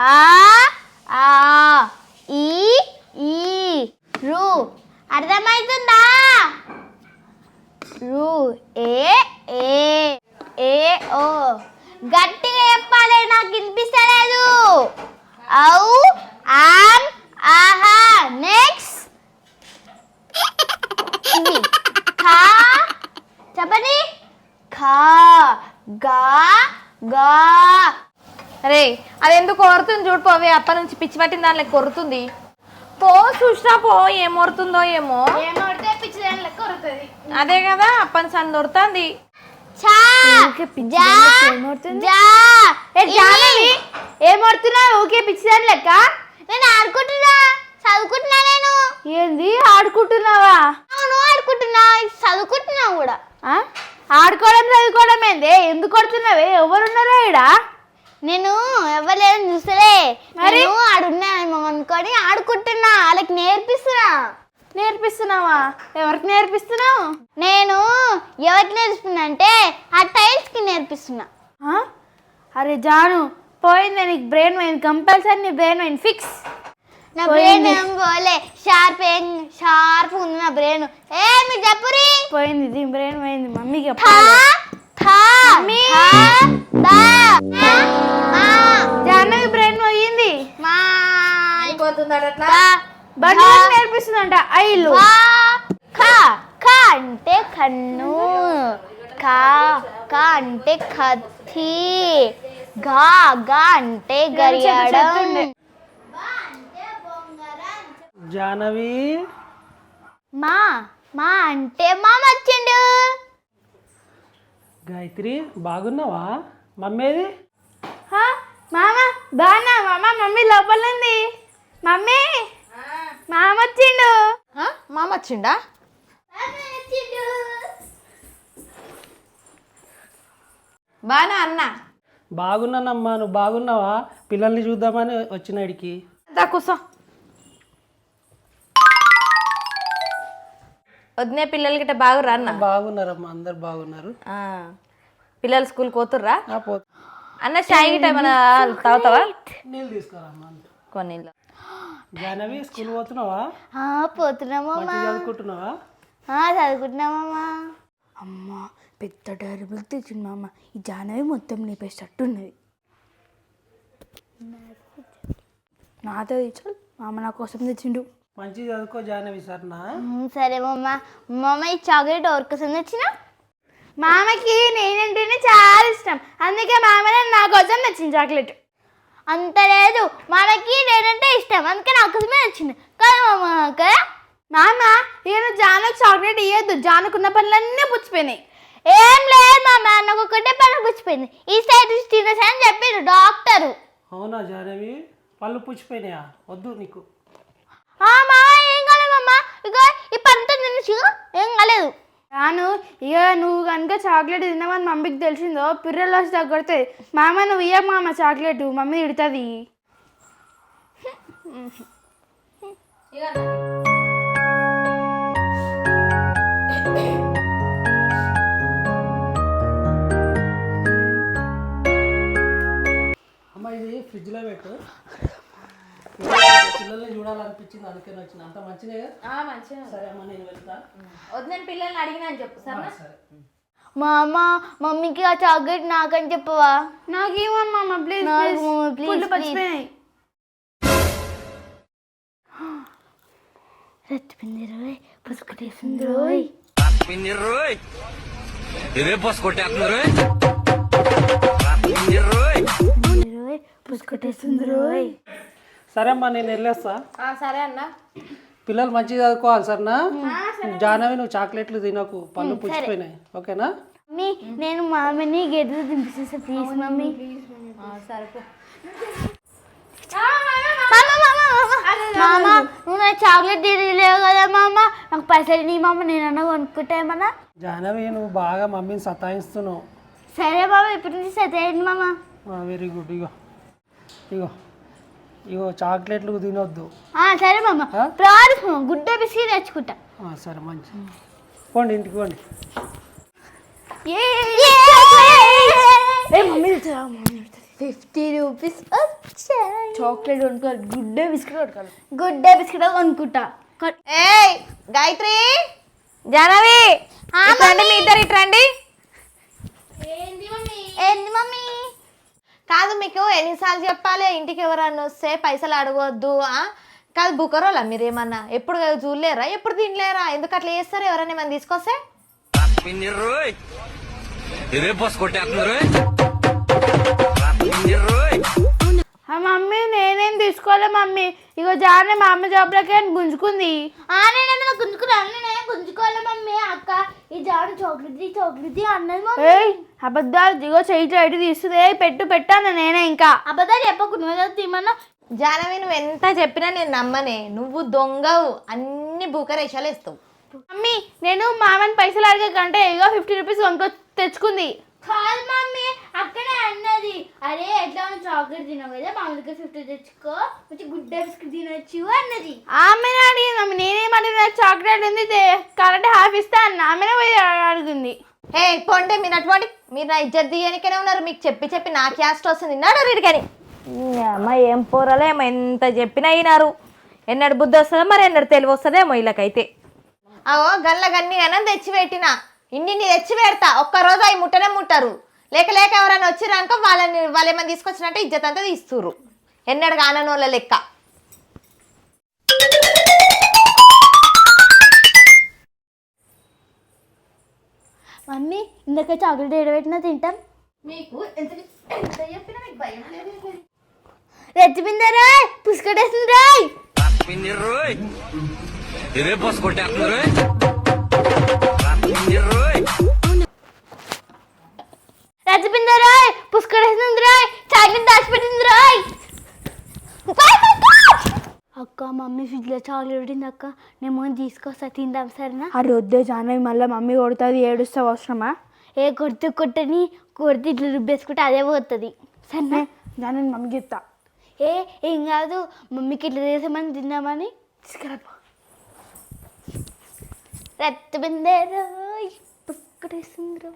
ఆ ఆ ఈ ఈ రు అర్థమవుతుందా? రు ఏ ఏ ఏ ఓ గట్టిగా చెప్పాలి, నాకు వినిపిస్తలేదు. ఔ ఆమ్ ఆహా. నెక్స్ట్ ఇవి ఖా చెప్పండి. ఖా గా గా. అరే అది ఎందుకు కొరుతుంది చూడు పోవే, అప్ప నుంచి పిచ్చి పట్టిన దానిలో కొరుతుంది. పో చూసినా పో, ఏం కొరుతుందో ఏమో. అదే కదా అప్పని సన్ దొరుకుతుంది. ఏమడుతున్నావు ఊకే పిచ్చిదాని లెక్క? నేను ఆడుకుంటున్నా, చదువుకుంటున్నా. నేను ఏంది ఆడుకుంటున్నావా? అవును ఆడుకుంటున్నా, చదువుకుంటున్నా కూడా. ఆడుకోవడం చదువుకోవడం ఏంది? ఎందుకు కొడుతున్నావే? ఎవరున్నారా ఈడ? నేను ఎవరు చూసలే, నేను ఆడున్నానేమో అనుకొని ఆడుకుంటున్నా, వాళ్ళకి నేర్పిస్తున్నా. నేర్పిస్తున్నావా? ఎవరికి నేర్పిస్తున్నావు? నేను ఎవరికి నేర్పిస్తున్నా అంటే ఆ టైల్స్కి నేర్పిస్తున్నా. అరే జాను పోయింది, నీకు బ్రెయిన్ పోయింది, కంపల్సరీ నీ బ్రెయిన్ పోయింది, ఫిక్స్. నా బ్రెయిన్ ఏం పోలే, షార్ప్ ఉంది నా బ్రెయిన్. మీరు చెప్పురి పోయింది, దీని బ్రెయిన్ పోయింది. మమ్మీకి జాహ్నవి బ్రెయిన్ పోయింది. నేర్పిస్తుందంట ఐలు. కా అంటే కన్ను, కా కా అంటే కత్తి, గా గా అంటే గరియాడం. జాహ్నవి మా మా అంటే మామ వచ్చిండు. గాయత్రి బాగున్నావా? మమ్మీది మామ బాగున్నా మామ. మమ్మీ లోపల ఉంది. మమ్మీ మామ వచ్చిండు. మామ వచ్చిండా? బానా అన్న? బాగున్నానమ్మా, నువ్వు బాగున్నావా? పిల్లల్ని చూద్దామని వచ్చిన ఇడికి. కూసో. వదినే పిల్లలు గిట్ట బాగుర్రా అన్న? బాగున్నారమ్మా, అందరు బాగున్నారు. పిల్లలు స్కూల్కి పోతుర్రా? అన్న చాయ్ గిట్ట ఏమైనా తాగుతావా? నీళ్ళు తీసుకురామ్మా కొన్ని. జాహ్నవి స్కూల్ పోతున్నావా? పోతున్నామా. చదువుకుంటున్నావా? చదువుకుంటున్నామమ్మా. అమ్మ పెద్ద డైరీబుల్ తెచ్చింది మామ. ఈ జాహ్నవి మొత్తం నింపేసేటట్టున్నది. నాతో తెచ్చాడు మామ, నా కోసం తెచ్చిండు. మంచిగా చదువుకో జాహ్నవి. సరేనా? సరే మామ. ఈ చాక్లెట్ ఎవరి కోసం తెచ్చిన? మామకి నేనంటేనే చాలా ఇష్టం, అందుకే మామ నా కోసం తెచ్చింది చాక్లెట్. అంత లేదు, మామకి నేనంటే ఇష్టం, అందుకే నా కోసమే తెచ్చింది కదా మామ. కదా మామ, నేను జానుకు చాక్లెట్ ఇవ్వద్దు, జానుకున్న పనులన్నీ పుచ్చిపోయినాయి. ఏం లేదు మామ, నాకు ఒకటే పనులు పుచ్చిపోయింది. ఈ సైడ్ తినేసాని చెప్పిండు డాక్టరు. అవునా జాహ్నవి? పళ్ళు పుచ్చిపోయినాయా? వద్దు నీకు. మామ ఏం కాలేదు మామ, ఇక ఈ పంట తినచ్చు, ఏం కాలేదు. రాను ఇక నువ్వు కనుక చాక్లెట్ తిన్నామని మమ్మీకి తెలిసిందో పిర్రెలు వచ్చి తగ్గొడుతుంది. మామ నువ్వు ఇయ్య మామ చాక్లెట్, మమ్మీ తిడుతుంది. అమ్మ ఇది ఫ్రిడ్జ్లో పెట్టు. పిల్లల్ని చూడాలనిపించింది, అందుకని వచ్చిన. అంత మంచిదే కదా? మంచిగా. సరే అమ్మ, నేను వెళ్తా. వదిన పిల్లల్ని అడిగినా అని చెప్పు. సరే. మామ మమ్మీకి ఆ చాక్లెట్ నాకని చెప్పవా? నాకేమన్నా మామ ప్లీజ్ ప్లీజ్ పచ్చిపోయినాయి. రత్తిపింది రోయ్, పుసుకుటేసింది రోయ్. పుసుకుటేసింది రోయ్. సరే అమ్మా, నేను వెళ్ళేస్తా. సరే అన్న. పిల్లలు మంచిగా చదువుకోవాలి సరేనా? జాహ్నవి నువ్వు చాక్లెట్లు తినకు, పళ్ళు పుచ్చిపోయినాయి. ఓకేనా? మమ్మీ నేను మామని గెడ్లు తినిపిస్తా ప్లీజ్ మమ్మీ. సరిపో. మామ నువ్వు నాకు చాక్లెట్ తినలేవు కదా మామ, నాకు పైసలు నీ మామ, నేనన్నా కొనుక్కుంటా ఏమన్నా. జాహ్నవి నువ్వు బాగా మమ్మీని సతాయిస్తున్నావు. సరే మామ, ఇప్పుడు నుంచి సతాయండి మామ. Very good. ఇగో ఇగో ఇగో చాక్లెట్లు తినొద్దు. సరే మామ, ప్రామిస్ మామ, గుడ్డ బిస్కెట్ తెచ్చుకుంటా. సరే మంచి. పోండి ఇంటికి పోండి. మమ్మీ 50 రూపీస్ వచ్చాయి. చాక్లెట్ కొనుక్కోవాలి, గుడ్ డే బిస్కెట్ కొనుక్కోవాలి. గుడ్ డే బిస్కెట్ కొనుక్కుంటా. ఏయ్ గాయత్రి, జానవి, ఇట్రండి, మీ ఇద్దరు ఇట్రండి. ఏంది మమ్మీ? కాదు, మీకు ఎన్నిసార్లు చెప్పాలి ఇంటికి ఎవరన్నా వస్తే పైసలు అడగొద్దు. కాదు బుకరోలా మీరేమన్నా ఎప్పుడు చూడలేరా, ఎప్పుడు తినలేరా? ఎందుకు అట్లా చేస్తారు? ఎవరైనా ఏమన్నా తీసుకొస్తే మమ్మీ నేనేం తీసుకోలే మమ్మీ. ఇగో జానే మా అమ్మ జాబ్లకే గుంజుకుంది. నేనేమైనా గుంజుకున్నాను? నేనేం గుంజుకోలే మమ్మీ. అక్క ఈ జాను చాక్లెట్ అన్నది మమ్మీ. ఏయ్ అబద్ధాలు, ఇగో చెయ్యి ఇటు తీస్తుంది. పెట్టు పెట్టాను నేనే. ఇంకా అబద్ధాలు చెప్పకు, నువ్వే తీమన్నా. జానవి, నువ్వు ఎంత చెప్పినా నేను నమ్మనే. నువ్వు దొంగవు, అన్ని బుకరేషాలు ఇస్తావు. మమ్మీ నేను మామని పైసలు అడగకంటే ఇగో 50 రూపీస్ కొనుక్కొచ్చి తెచ్చుకుంది. కాదు మమ్మీ, అక్కడే అన్నది. అరే ఎట్లా చాక్లెట్ తినవు కదా, మామూలుగా 50 తెచ్చుకో, మంచి గుడ్ డే బిస్కెట్ తినొచ్చు అన్నది. ఆమెనే అడిగింది మమ్మీ. నేనేమడిగిన చాక్లెట్ ఉంది కరెంట్ హాఫ్ ఇస్తా అన్న. ఆమెనే పోయి అడిగింది. ఏ పోండి, మీరు అటువంటి మీరు నా ఇజ్జత్ తీయనికనే ఉన్నారు. మీకు చెప్పి చెప్పి నా క్యాస్ట్ వస్తుంది. నాడు రీడికని అమ్మ ఏం పోరాలేమో, ఎంత చెప్పినా అయినారు. ఎన్నడు బుద్ధి వస్తుందో మరి, ఎన్నడు తెలివి వస్తుందేమో వీళ్ళకైతే. అవో గల్ల గన్ని అని తెచ్చిపెట్టిన, ఇన్ని తెచ్చి పెడతా. ఒక్కరోజు అవి ముట్టనే ముట్టరు. లేక లేక ఎవరైనా వచ్చిరనుకో వాళ్ళు ఏమైనా తీసుకొచ్చినట్టే ఇజ్జత్ అంతా తీస్తురు. ఎన్నడు కానోళ్ళ లెక్క. మమ్మీ ఇందాక చాక్లెట్ ఏడబెట్టినా తింటాం. మీకు ఎంత చెప్పినా మీకు భయం లేదు. రెచ్చిపోయిందరా, పుసుకటేస్తుంది రాయ్. రెచ్చిపోయిందా రాయ్, పుసుకటేస్తుంది రాయ్, చాక్లెట్ దాచిపెట్టింది రాయ్. అక్క మమ్మీ ఫ్రిడ్జ్ లో చాక్లెట్ పెట్టింది అక్క, నేను తీసుకొస్తా తిందాం సరేనా? అరే వద్దే జానవి, మళ్ళీ మమ్మీ కొడుతుంది, ఏడుస్తావు అవసరమా? ఏ కొడితే ఇట్లా రుబ్బేసుకుంటే అదే పోతుంది సరేనా? జానవి మమ్మీకి చెప్తా. ఏం కాదు, మమ్మీకి ఇట్లా చేసామని తిందామని తీసుకురా. రెచ్చిపోయిందే రాయ్, పుసుకటేస్తుంది రా.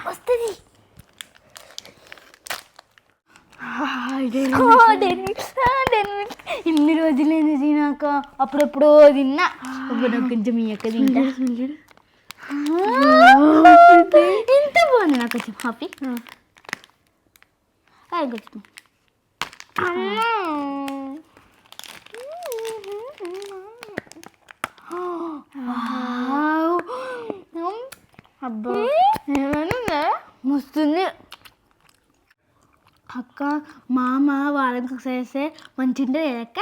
వస్తుంది. ఇన్ని రోజులైంది తినాక, అప్పుడెప్పుడో తిన్నా. నాకు కొంచెం మీ అక్క తింటా. ఎంత బాగుంది, నాకు కొంచెం హ్యాపీ. కొంచెం అబ్బా మస్తుంది. అక్క మామ వారానికి ఒకసారి వేస్తే మంచిగా ఉంటుంది అక్క.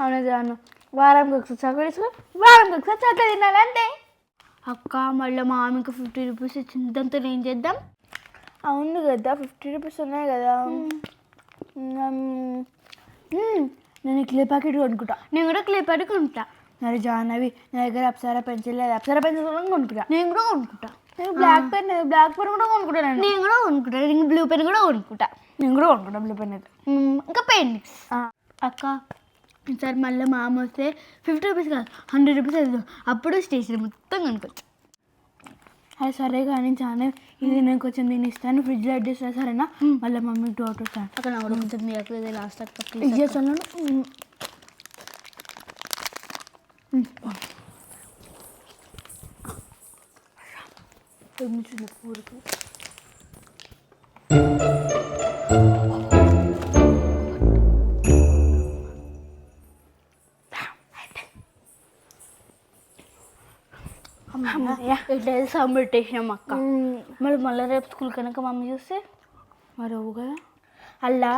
అవునా జాను, వారానికి ఒకసారి చాక్లెట్ తీసుకో, వారానికి ఒకసారి చాక్లెట్ తినాలి అంతే. అక్క మళ్ళీ మామకి 50 రూపీస్ ఇచ్చింది, దాంతో ఏం చేద్దాం? అవును కదా, 50 రూపీస్ ఉన్నాయి కదా. నేను క్లే ప్యాకెట్ కొనుక్కుంటా. నేను కూడా క్లే ప్యాకెట్ కొనుక్కుంటా. మరి జాహ్నవి నా దగ్గర అప్సరా పెన్సిల్ లేదు, అప్సరా పెన్సిల్ కూడా కొనుక్కుంటా. నేను కూడా కొనుక్కుంటా. నేను బ్లాక్ పెన్ కూడా కొనుక్కుంటా. నేను కూడా కొనుక్కుంటా. నేను బ్లూ పెన్ కూడా కొనుక్కుంటా. నేను కూడా కొనుక్కుంటా బ్లూ పెన్ అయితే. ఇంకా పెయింటింగ్స్. అక్క ఈసారి మళ్ళీ మా అమ్మ వస్తే 50 రూపీస్ కాదు 100 రూపీస్ అవుతుంది, అప్పుడు స్టేషన్ మొత్తం కొనుక్కోవచ్చు. అది సరే కానీ జాహ్నవి, ఇది నేను కొంచెం దీన్ని ఇస్తాను, ఫ్రిడ్జ్లో అడ్డు ఇస్తా సరేనా? మళ్ళీ మమ్మీ డౌట్ వస్తాను. అక్కడ నా కూడా కొంచెం మీ అక్కడ లాస్ట్ అక్క ఇచ్చేస్తాను. పూరకు ఇట్లా సమ్ పెట్టేసినాం అక్క. మళ్ళీ రేపు స్కూల్ కనుక మమ్మీ చూస్తే మరి అవు కదా. అలా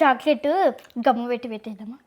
చాక్లెట్ గమ్మ పెట్టేద్దామా?